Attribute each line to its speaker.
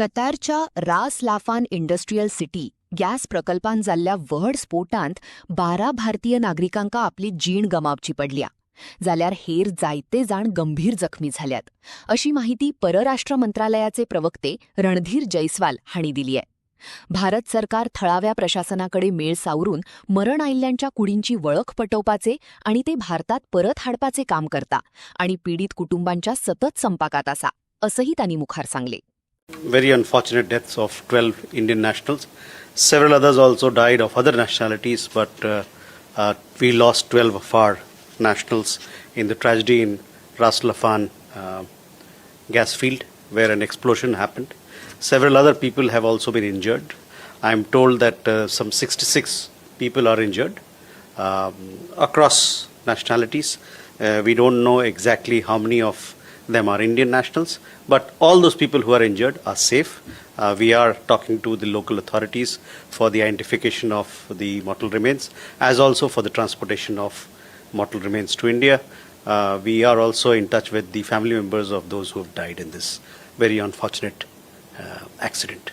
Speaker 1: कतारच्या रास लाफान industrial city gas प्रकल्पान जाल्ल्या व्हड स्फोटांत 12 भारतीय नागरिकांका आपली जीण गमावची पडल्या जाल्यार हेर जायते जाण गंभीर जखमी झाल्यात अशी माहिती परराष्ट्र मंत्रालयाचे प्रवक्ते रणधीर जयस्वाल हांणी दिली आहे. भारत सरकार थळाव्या प्रशासनाकडे मेळ सावरून मरण आयिल्ल्यांच्या कुडींची वळख पटवपाचे आणि ते भारतात परत हाडपाचे काम करता आणि पीडित कुटुंबांच्या सतत संपाकात आसा असंही त्यांनी मुखार सांगले.
Speaker 2: Very unfortunate deaths of 12 Indian nationals. Several others also died of other nationalities, but we lost 12 of our nationals in the tragedy in Ras Laffan gas field where an explosion happened. Several other people have also been injured. I am told that some 66 people are injured across nationalities. We don't know exactly how many of them are Indian nationals, but all those people who are injured are safe. We are talking to the local authorities for the identification of the mortal remains, as also for the transportation of mortal remains to India. We are also in touch with the family members of those who have died in this very unfortunate accident.